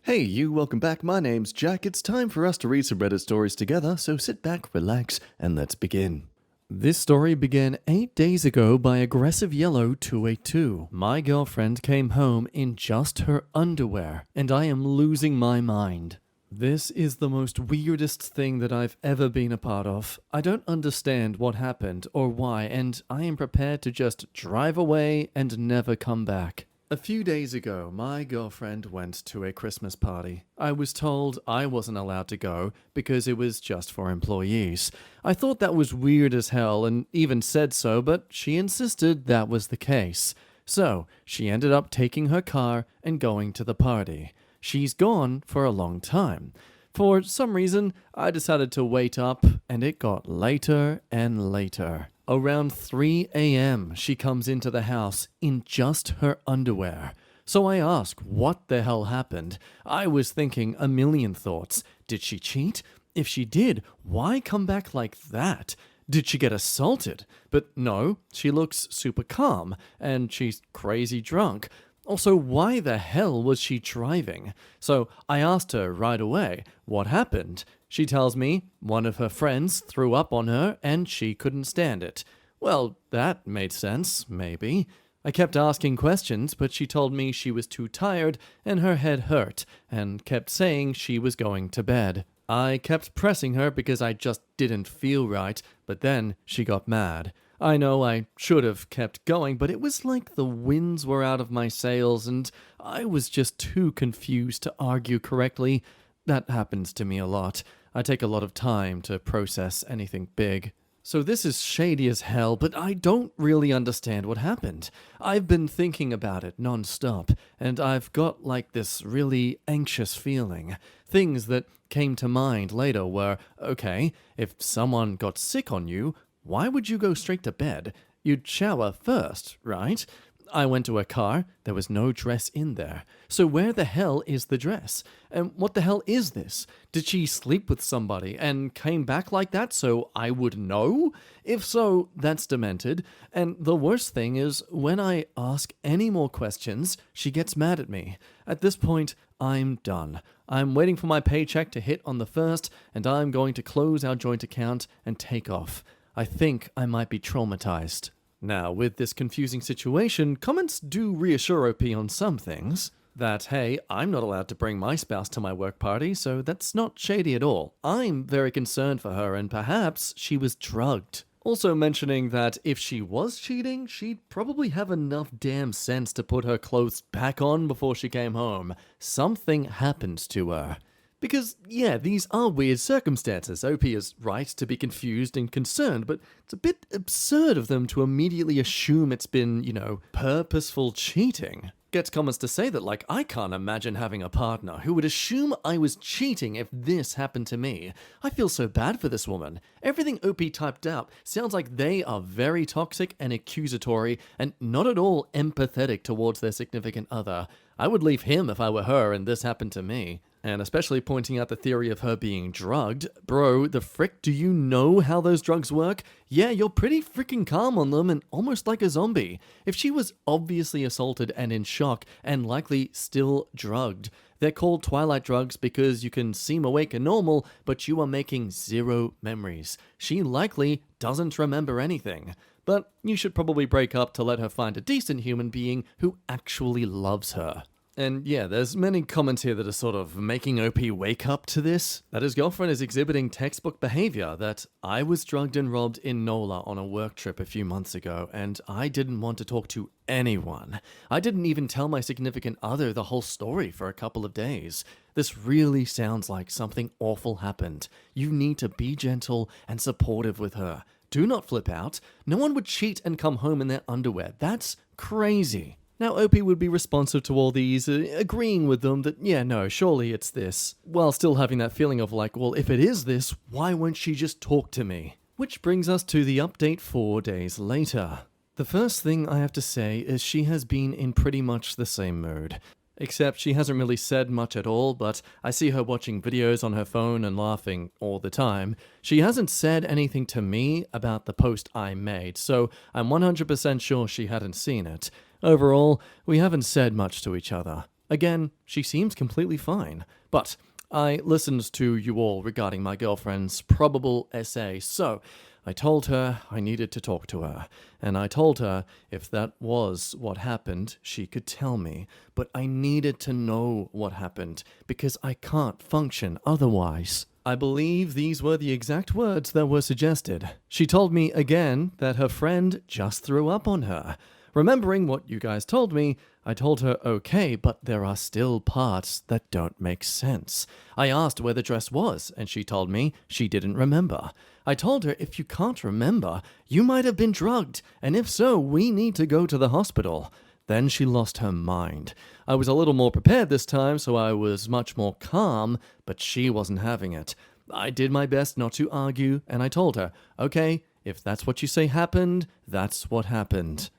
Hey you, welcome back. My name's Jack. It's time for us to read some Reddit stories together, so sit back, relax, and let's begin. This story began 8 days ago by Aggressive Yellow 282. My girlfriend came home in just her underwear, and I am losing my mind. This is the most weirdest thing that I've ever been a part of. I don't understand what happened or why, and I am prepared to just drive away and never come back. A few days ago, my girlfriend went to a Christmas party. I was told I wasn't allowed to go because it was just for employees. I thought that was weird as hell and even said so, but she insisted that was the case. So, she ended up taking her car and going to the party. She's gone for a long time. For some reason, I decided to wait up, and it got later and later. Around 3 a.m., she comes into the house in just her underwear. So I ask what the hell happened. I was thinking a million thoughts. Did she cheat? If she did, why come back like that? Did she get assaulted? But no, she looks super calm, and she's crazy drunk. Also, why the hell was she driving? So I asked her right away, what happened? She tells me one of her friends threw up on her and she couldn't stand it. Well, that made sense, maybe. I kept asking questions, but she told me she was too tired and her head hurt, and kept saying she was going to bed. I kept pressing her because I just didn't feel right, but then she got mad. I know I should have kept going, but it was like the winds were out of my sails and I was just too confused to argue correctly. That happens to me a lot. I take a lot of time to process anything big. So this is shady as hell, but I don't really understand what happened. I've been thinking about it non-stop, and I've got like this really anxious feeling. Things that came to mind later were, okay, if someone got sick on you, why would you go straight to bed? You'd shower first, right? I went to her car. There was no dress in there. So where the hell is the dress? And what the hell is this? Did she sleep with somebody and came back like that so I would know? If so, that's demented. And the worst thing is, when I ask any more questions, she gets mad at me. At this point, I'm done. I'm waiting for my paycheck to hit on the 1st, and I'm going to close our joint account and take off. I think I might be traumatized. Now, with this confusing situation, comments do reassure OP on some things. That, hey, I'm not allowed to bring my spouse to my work party, so that's not shady at all. I'm very concerned for her, and perhaps she was drugged. Also mentioning that if she was cheating, she'd probably have enough damn sense to put her clothes back on before she came home. Something happened to her. Because, yeah, these are weird circumstances. OP is right to be confused and concerned, but it's a bit absurd of them to immediately assume it's been, purposeful cheating. Gets comments to say that, like, I can't imagine having a partner who would assume I was cheating if this happened to me. I feel so bad for this woman. Everything OP typed out sounds like they are very toxic and accusatory and not at all empathetic towards their significant other. I would leave him if I were her and this happened to me. And especially pointing out the theory of her being drugged. Bro, the frick, do you know how those drugs work? Yeah, you're pretty freaking calm on them and almost like a zombie. If she was obviously assaulted and in shock and likely still drugged, they're called twilight drugs because you can seem awake and normal, but you are making zero memories. She likely doesn't remember anything. But you should probably break up to let her find a decent human being who actually loves her. And yeah, there's many comments here that are sort of making OP wake up to this. That his girlfriend is exhibiting textbook behavior, that I was drugged and robbed in NOLA on a work trip a few months ago, and I didn't want to talk to anyone. I didn't even tell my significant other the whole story for a couple of days. This really sounds like something awful happened. You need to be gentle and supportive with her. Do not flip out. No one would cheat and come home in their underwear. That's crazy. Now, OP would be responsive to all these, agreeing with them that, yeah, no, surely it's this, while still having that feeling of like, well, if it is this, why won't she just talk to me? Which brings us to the update 4 days later. The first thing I have to say is she has been in pretty much the same mood. Except she hasn't really said much at all, but I see her watching videos on her phone and laughing all the time. She hasn't said anything to me about the post I made, so I'm 100% sure she hadn't seen it. Overall, we haven't said much to each other. Again, she seems completely fine. But I listened to you all regarding my girlfriend's probable SA, so I told her I needed to talk to her, and I told her if that was what happened, she could tell me, but I needed to know what happened, because I can't function otherwise. I believe these were the exact words that were suggested. She told me again that her friend just threw up on her. Remembering what you guys told me, I told her okay, but there are still parts that don't make sense. I asked where the dress was, and she told me she didn't remember. I told her if you can't remember, you might have been drugged, and if so, we need to go to the hospital. Then she lost her mind. I was a little more prepared this time, so I was much more calm, but she wasn't having it. I did my best not to argue, and I told her, okay, if that's what you say happened, that's what happened.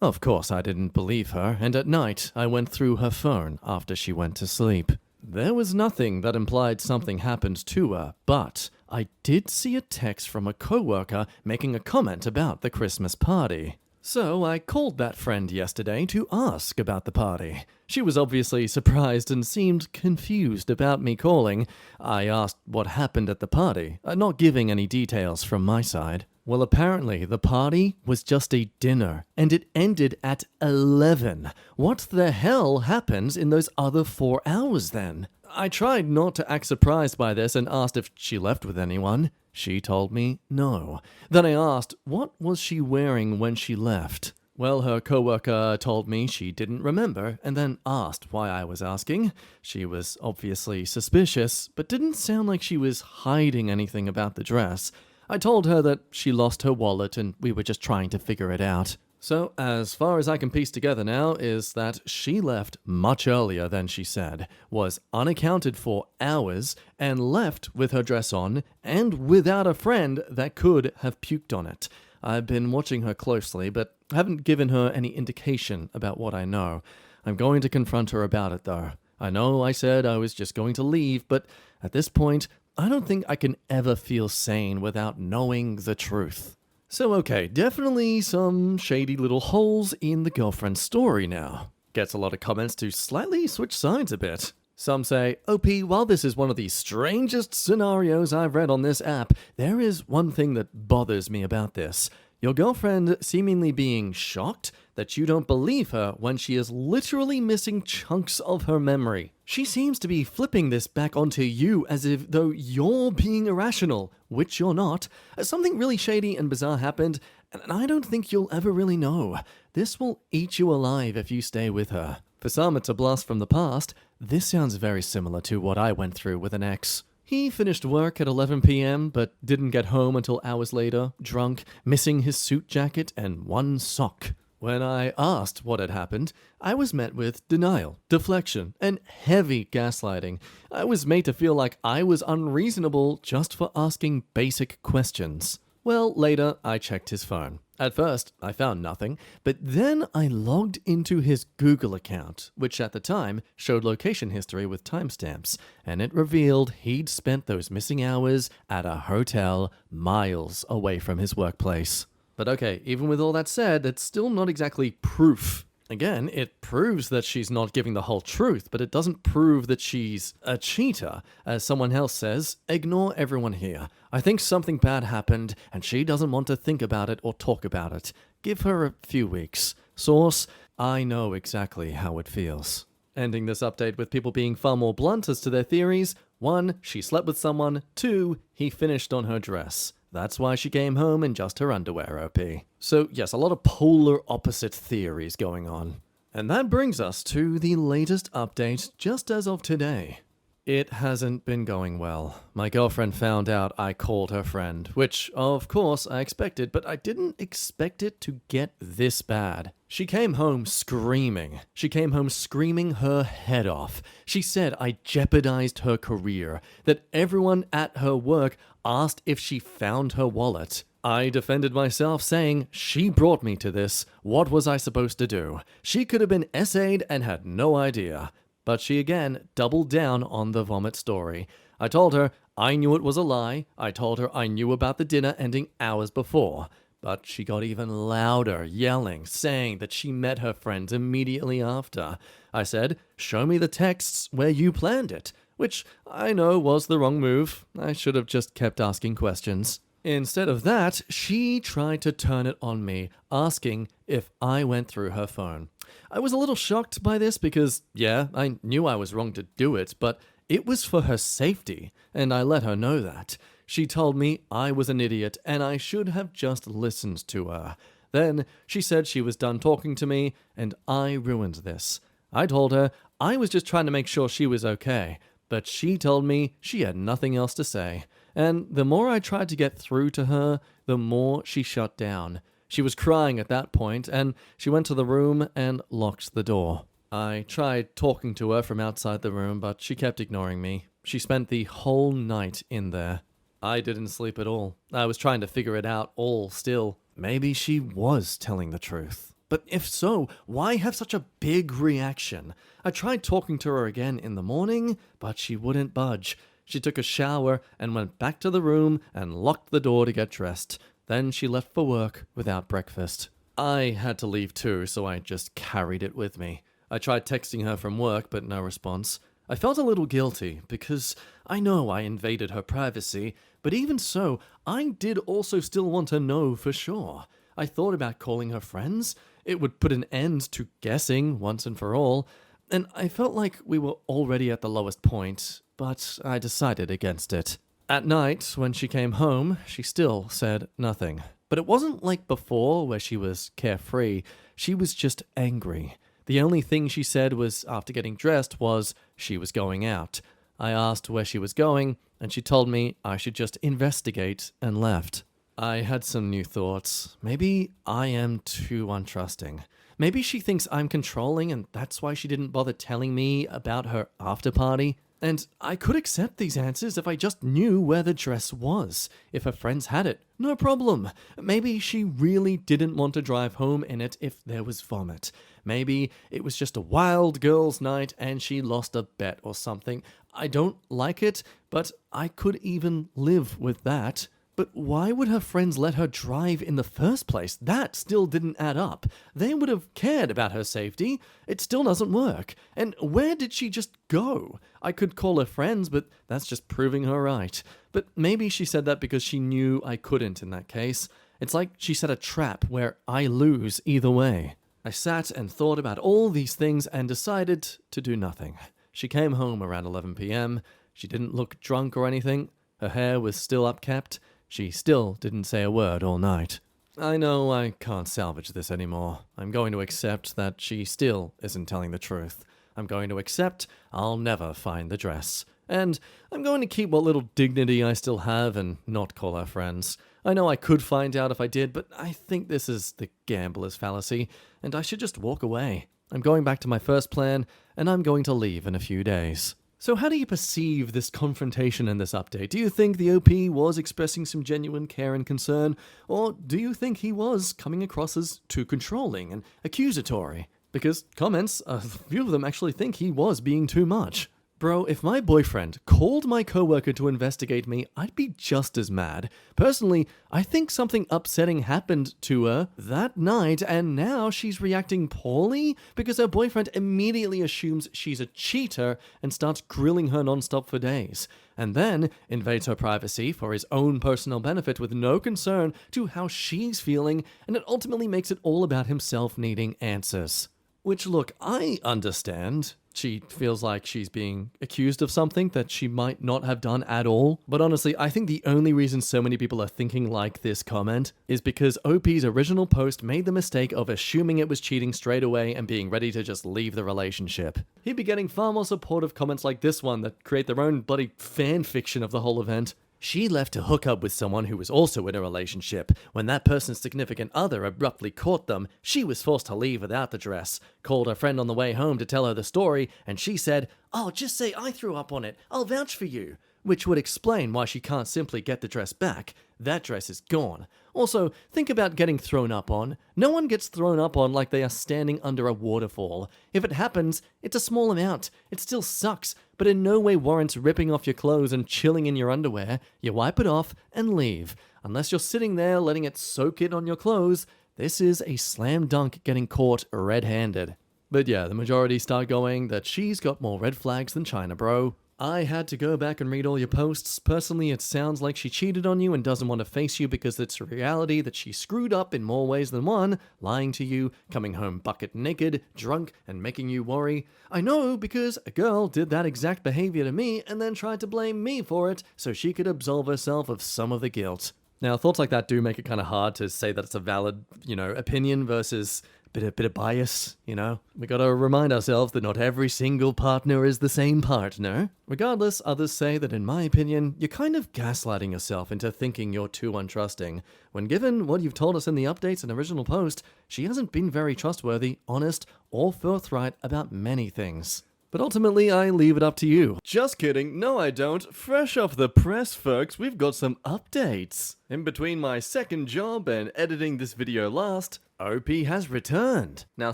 Of course, I didn't believe her, and at night I went through her phone after she went to sleep. There was nothing that implied something happened to her, but I did see a text from a coworker making a comment about the Christmas party. So I called that friend yesterday to ask about the party. She was obviously surprised and seemed confused about me calling. I asked what happened at the party, not giving any details from my side. Well, apparently the party was just a dinner, and it ended at 11. What the hell happens in those other 4 hours then? I tried not to act surprised by this and asked if she left with anyone. She told me no. Then I asked, what was she wearing when she left? Well, her coworker told me she didn't remember, and then asked why I was asking. She was obviously suspicious, but didn't sound like she was hiding anything about the dress. I told her that she lost her wallet and we were just trying to figure it out. So, as far as I can piece together now, is that she left much earlier than she said, was unaccounted for hours, and left with her dress on, and without a friend that could have puked on it. I've been watching her closely, but haven't given her any indication about what I know. I'm going to confront her about it, though. I know I said I was just going to leave, but at this point, I don't think I can ever feel sane without knowing the truth. So okay, definitely some shady little holes in the girlfriend story now. Gets a lot of comments to slightly switch sides a bit. Some say, OP, while this is one of the strangest scenarios I've read on this app, there is one thing that bothers me about this. Your girlfriend seemingly being shocked that you don't believe her when she is literally missing chunks of her memory. She seems to be flipping this back onto you as if though you're being irrational, which you're not. Something really shady and bizarre happened, and I don't think you'll ever really know. This will eat you alive if you stay with her. For some, it's a blast from the past. This sounds very similar to what I went through with an ex. He finished work at 11 p.m., but didn't get home until hours later, drunk, missing his suit jacket and one sock. When I asked what had happened, I was met with denial, deflection, and heavy gaslighting. I was made to feel like I was unreasonable just for asking basic questions. Well, later, I checked his phone. At first, I found nothing, but then I logged into his Google account, which at the time showed location history with timestamps, and it revealed he'd spent those missing hours at a hotel miles away from his workplace. But okay, even with all that said, it's still not exactly proof. Again, it proves that she's not giving the whole truth, but it doesn't prove that she's a cheater. As someone else says, ignore everyone here. I think something bad happened, and she doesn't want to think about it or talk about it. Give her a few weeks. Source, I know exactly how it feels. Ending this update with people being far more blunt as to their theories. 1, she slept with someone. 2, he finished on her dress. That's why she came home in just her underwear, OP. So yes, a lot of polar opposite theories going on. And that brings us to the latest update just as of today. It hasn't been going well. My girlfriend found out I called her friend, which, of course, I expected, but I didn't expect it to get this bad. She came home screaming. She came home screaming her head off. She said I jeopardized her career, that everyone at her work asked if she found her wallet. I defended myself, saying she brought me to this. What was I supposed to do? She could have been SA'd and had no idea. But she again doubled down on the vomit story. I told her I knew it was a lie. I told her I knew about the dinner ending hours before. But she got even louder, yelling, saying that she met her friends immediately after. I said, "Show me the texts where you planned it," which I know was the wrong move. I should have just kept asking questions. Instead of that, she tried to turn it on me, asking if I went through her phone. I was a little shocked by this because, yeah, I knew I was wrong to do it, but it was for her safety, and I let her know that. She told me I was an idiot and I should have just listened to her. Then she said she was done talking to me, and I ruined this. I told her I was just trying to make sure she was okay, but she told me she had nothing else to say. And the more I tried to get through to her, the more she shut down. She was crying at that point, and she went to the room and locked the door. I tried talking to her from outside the room, but she kept ignoring me. She spent the whole night in there. I didn't sleep at all. I was trying to figure it out all still. Maybe she was telling the truth. But if so, why have such a big reaction? I tried talking to her again in the morning, but she wouldn't budge. She took a shower and went back to the room and locked the door to get dressed. Then she left for work without breakfast. I had to leave too, so I just carried it with me. I tried texting her from work, but no response. I felt a little guilty because I know I invaded her privacy, but even so, I did also still want to know for sure. I thought about calling her friends. It would put an end to guessing once and for all, and I felt like we were already at the lowest point, but I decided against it. At night, when she came home, she still said nothing. But it wasn't like before, where she was carefree. She was just angry. The only thing she said was, after getting dressed, was she was going out. I asked where she was going, and she told me I should just investigate and left. I had some new thoughts. Maybe I am too untrusting. Maybe she thinks I'm controlling, and that's why she didn't bother telling me about her after party. And I could accept these answers if I just knew where the dress was. If her friends had it, no problem. Maybe she really didn't want to drive home in it if there was vomit. Maybe it was just a wild girls' night and she lost a bet or something. I don't like it, but I could even live with that. But why would her friends let her drive in the first place? That still didn't add up. They would have cared about her safety. It still doesn't work. And where did she just go? I could call her friends, but that's just proving her right. But maybe she said that because she knew I couldn't in that case. It's like she set a trap where I lose either way. I sat and thought about all these things and decided to do nothing. She came home around 11 p.m. She didn't look drunk or anything. Her hair was still upkept. She still didn't say a word all night. I know I can't salvage this anymore. I'm going to accept that she still isn't telling the truth. I'm going to accept I'll never find the dress. And I'm going to keep what little dignity I still have and not call her friends. I know I could find out if I did, but I think this is the gambler's fallacy, and I should just walk away. I'm going back to my first plan, and I'm going to leave in a few days. So how do you perceive this confrontation in this update? Do you think the OP was expressing some genuine care and concern, or do you think he was coming across as too controlling and accusatory? Because comments, a few of them actually think he was being too much. Bro, if my boyfriend called my coworker to investigate me, I'd be just as mad. Personally, I think something upsetting happened to her that night, and now she's reacting poorly because her boyfriend immediately assumes she's a cheater and starts grilling her nonstop for days, and then invades her privacy for his own personal benefit with no concern to how she's feeling, and it ultimately makes it all about himself needing answers. Which, look, I understand. She feels like she's being accused of something that she might not have done at all. But honestly, I think the only reason so many people are thinking like this comment is because OP's original post made the mistake of assuming it was cheating straight away and being ready to just leave the relationship. He'd be getting far more supportive comments like this one that create their own bloody fan fiction of the whole event. She left to hook up with someone who was also in a relationship. When that person's significant other abruptly caught them, she was forced to leave without the dress, called her friend on the way home to tell her the story, and she said, "Oh, just say I threw up on it. I'll vouch for you." which would explain why she can't simply get the dress back. That dress is gone. Also, think about getting thrown up on. No one gets thrown up on like they are standing under a waterfall. If it happens, it's a small amount. It still sucks, but in no way warrants ripping off your clothes and chilling in your underwear. You wipe it off and leave. Unless you're sitting there letting it soak in on your clothes, this is a slam dunk getting caught red-handed. But yeah, the majority start going that she's got more red flags than China, bro. I had to go back and read all your posts. Personally, it sounds like she cheated on you and doesn't want to face you because it's a reality that she screwed up in more ways than one, lying to you, coming home bucket naked, drunk, and making you worry. I know because a girl did that exact behavior to me and then tried to blame me for it so she could absolve herself of some of the guilt. Now, thoughts like that do make it kind of hard to say that it's a valid, opinion versus bit of bias, We gotta remind ourselves that not every single partner is the same partner. Regardless, others say that in my opinion, you're kind of gaslighting yourself into thinking you're too untrusting. When given what you've told us in the updates and original post, she hasn't been very trustworthy, honest, or forthright about many things. But ultimately, I leave it up to you. Just kidding, no I don't. Fresh off the press, folks, we've got some updates. In between my second job and editing this video last, OP has returned. Now,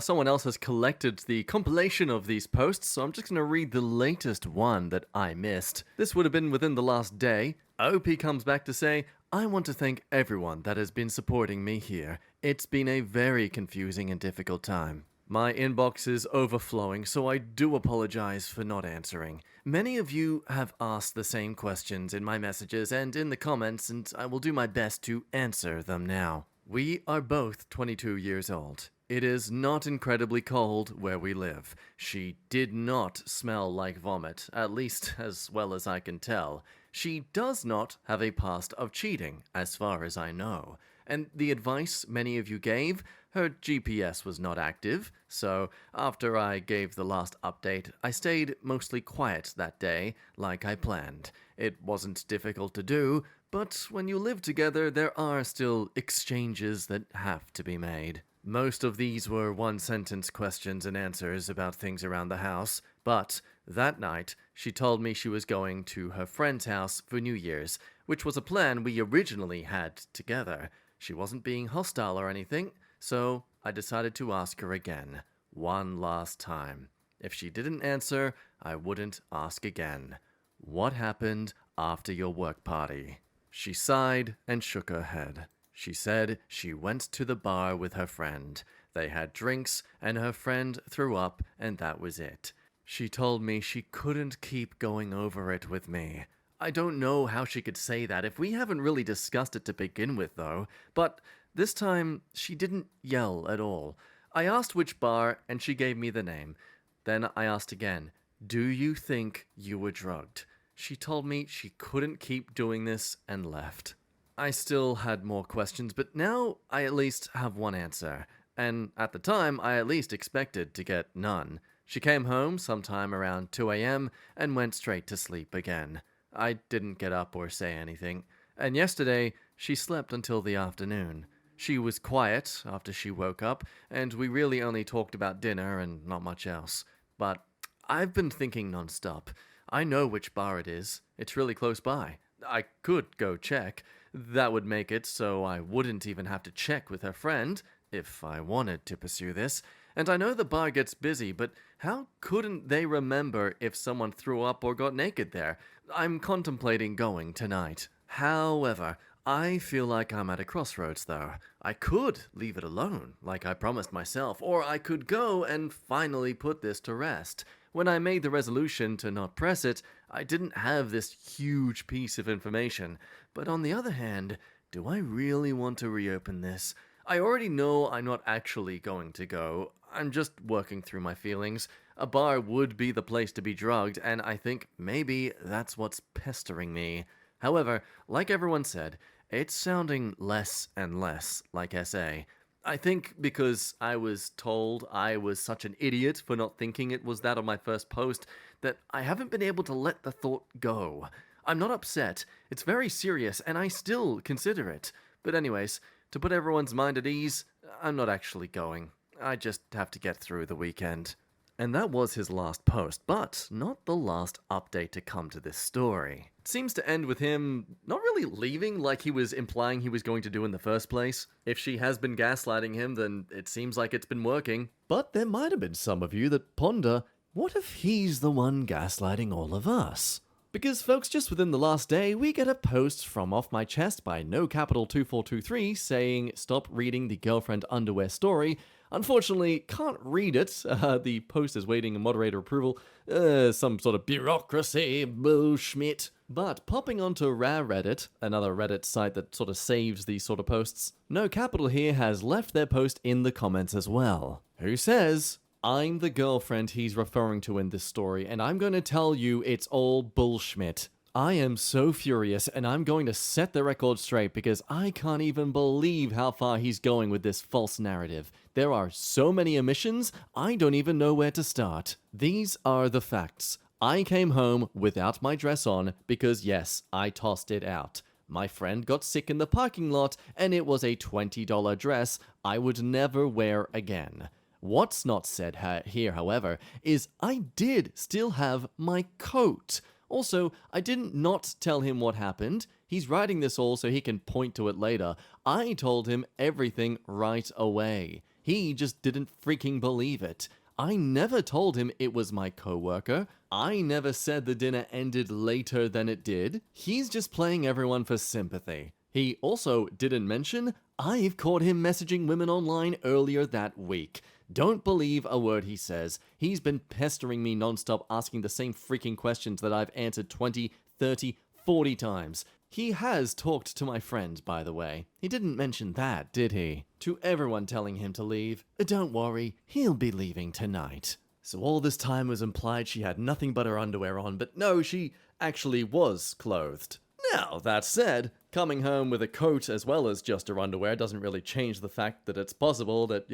someone else has collected the compilation of these posts, so I'm just gonna read the latest one that I missed. This would have been within the last day. OP comes back to say, I want to thank everyone that has been supporting me here. It's been a very confusing and difficult time. My inbox is overflowing, so I do apologize for not answering. Many of you have asked the same questions in my messages and in the comments, and I will do my best to answer them now. We are both 22 years old. It is not incredibly cold where we live. She did not smell like vomit, at least as well as I can tell. She does not have a past of cheating, as far as I know. And the advice many of you gave, her GPS was not active, so after I gave the last update, I stayed mostly quiet that day, like I planned. It wasn't difficult to do, but when you live together, there are still exchanges that have to be made. Most of these were one-sentence questions and answers about things around the house, but that night, she told me she was going to her friend's house for New Year's, which was a plan we originally had together. She wasn't being hostile or anything, so I decided to ask her again, one last time. If she didn't answer, I wouldn't ask again. What happened after your work party? She sighed and shook her head. She said she went to the bar with her friend. They had drinks, and her friend threw up, and that was it. She told me she couldn't keep going over it with me. I don't know how she could say that if we haven't really discussed it to begin with, though. But this time, she didn't yell at all. I asked which bar, and she gave me the name. Then I asked again, do you think you were drugged? She told me she couldn't keep doing this and left. I still had more questions, but now I at least have one answer. And at the time, I at least expected to get none. She came home sometime around 2 a.m. and went straight to sleep again. I didn't get up or say anything. And yesterday, she slept until the afternoon. She was quiet after she woke up, and we really only talked about dinner and not much else. But I've been thinking nonstop. I know which bar it is. It's really close by. I could go check. That would make it so I wouldn't even have to check with her friend, if I wanted to pursue this. And I know the bar gets busy, but how couldn't they remember if someone threw up or got naked there? I'm contemplating going tonight. However, I feel like I'm at a crossroads though. I could leave it alone, like I promised myself, or I could go and finally put this to rest. When I made the resolution to not press it, I didn't have this huge piece of information. But on the other hand, do I really want to reopen this? I already know I'm not actually going to go. I'm just working through my feelings. A bar would be the place to be drugged, and I think maybe that's what's pestering me. However, like everyone said, it's sounding less and less like SA. I think because I was told I was such an idiot for not thinking it was that on my first post, that I haven't been able to let the thought go. I'm not upset. It's very serious, and I still consider it. But anyways, to put everyone's mind at ease, I'm not actually going. I just have to get through the weekend. And that was his last post, but not the last update to come to this story. It seems to end with him not really leaving like he was implying he was going to do in the first place. If she has been gaslighting him, then it seems like it's been working. But there might have been some of you that ponder, what if he's the one gaslighting all of us? Because, folks, just within the last day, we get a post from Off My Chest by NoCapital2423 saying, stop reading the girlfriend underwear story. Unfortunately, can't read it. The post is waiting moderator approval. Some sort of bureaucracy bullshit. But popping onto Reddit, another Reddit site that sort of saves these sort of posts, No Capital here has left their post in the comments as well. Who says, I'm the girlfriend he's referring to in this story, and I'm going to tell you it's all bullshit. I am so furious, and I'm going to set the record straight because I can't even believe how far he's going with this false narrative. There are so many omissions, I don't even know where to start. These are the facts. I came home without my dress on because, yes, I tossed it out. My friend got sick in the parking lot, and it was a $20 dress I would never wear again. What's not said here, however, is I did still have my coat. Also, I didn't not tell him what happened. He's writing this all so he can point to it later. I told him everything right away. He just didn't freaking believe it. I never told him it was my coworker. I never said the dinner ended later than it did. He's just playing everyone for sympathy. He also didn't mention I've caught him messaging women online earlier that week. Don't believe a word he says. He's been pestering me nonstop, asking the same freaking questions that I've answered 20, 30, 40 times. He has talked to my friend, by the way. He didn't mention that, did he? To everyone telling him to leave, don't worry, he'll be leaving tonight. So all this time was implied she had nothing but her underwear on, but no, she actually was clothed. Now, that said, coming home with a coat as well as just her underwear doesn't really change the fact that it's possible that,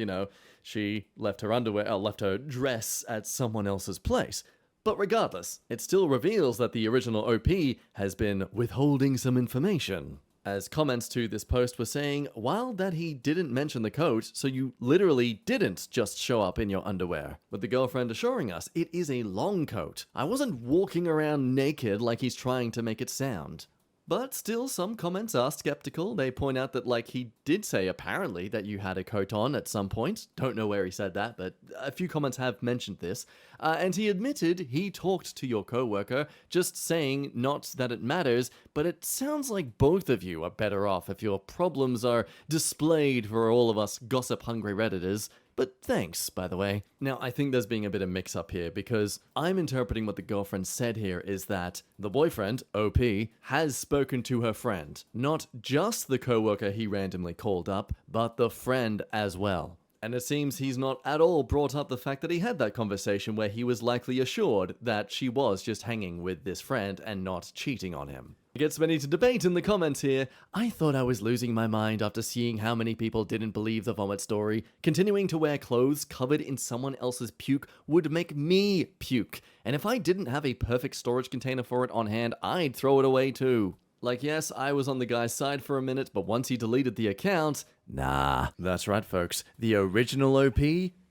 she left her dress at someone else's place. But regardless, it still reveals that the original OP has been withholding some information. As comments to this post were saying, wild that he didn't mention the coat, so you literally didn't just show up in your underwear. With the girlfriend assuring us it is a long coat. I wasn't walking around naked like he's trying to make it sound. But still, some comments are skeptical. They point out that, he did say apparently that you had a coat on at some point. Don't know where he said that, but a few comments have mentioned this. And he admitted he talked to your coworker, just saying not that it matters, but it sounds like both of you are better off if your problems are displayed for all of us gossip-hungry Redditors. But thanks, by the way. Now, I think there's being a bit of mix-up here, because I'm interpreting what the girlfriend said here is that the boyfriend, OP, has spoken to her friend. Not just the coworker he randomly called up, but the friend as well. And it seems he's not at all brought up the fact that he had that conversation where he was likely assured that she was just hanging with this friend and not cheating on him. It gets many to debate in the comments here. I thought I was losing my mind after seeing how many people didn't believe the vomit story. Continuing to wear clothes covered in someone else's puke would make me puke. And if I didn't have a perfect storage container for it on hand, I'd throw it away too. Yes, I was on the guy's side for a minute, but once he deleted the account, nah. That's right, folks. The original OP,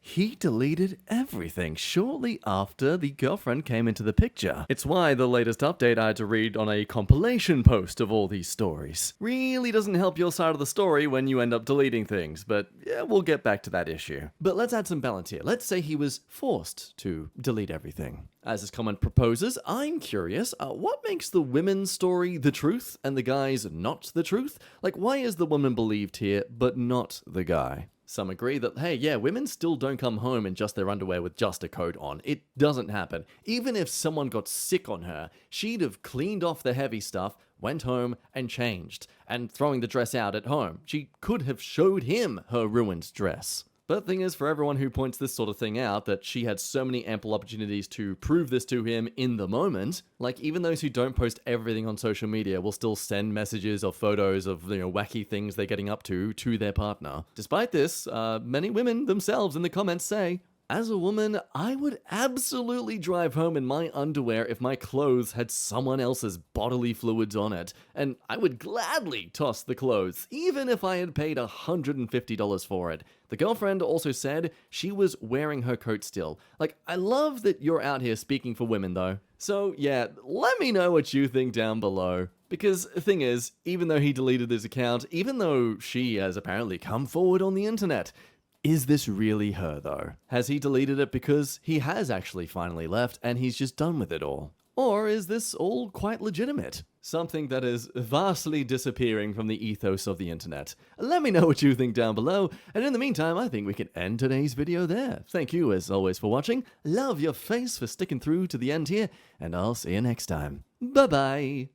he deleted everything shortly after the girlfriend came into the picture. It's why the latest update I had to read on a compilation post of all these stories. Really doesn't help your side of the story when you end up deleting things, but yeah, we'll get back to that issue. But let's add some balance here. Let's say he was forced to delete everything. As his comment proposes, I'm curious, what makes the women's story the truth and the guy's not the truth? Why is the woman believed here, but not the guy? Some agree that, hey, yeah, women still don't come home in just their underwear with just a coat on. It doesn't happen. Even if someone got sick on her, she'd have cleaned off the heavy stuff, went home, and changed. And throwing the dress out at home, she could have showed him her ruined dress. But the thing is, for everyone who points this sort of thing out, that she had so many ample opportunities to prove this to him in the moment, even those who don't post everything on social media will still send messages or photos of, wacky things they're getting up to their partner. Despite this, many women themselves in the comments say, As a woman, I would absolutely drive home in my underwear if my clothes had someone else's bodily fluids on it, and I would gladly toss the clothes, even if I had paid $150 for it. The girlfriend also said she was wearing her coat still. Like, I love that you're out here speaking for women, though. So, yeah, let me know what you think down below. Because the thing is, even though he deleted his account, even though she has apparently come forward on the internet, is this really her, though? Has he deleted it because he has actually finally left and he's just done with it all? Or is this all quite legitimate? Something that is vastly disappearing from the ethos of the internet. Let me know what you think down below, and in the meantime, I think we can end today's video there. Thank you, as always, for watching. Love your face for sticking through to the end here, and I'll see you next time. Bye-bye!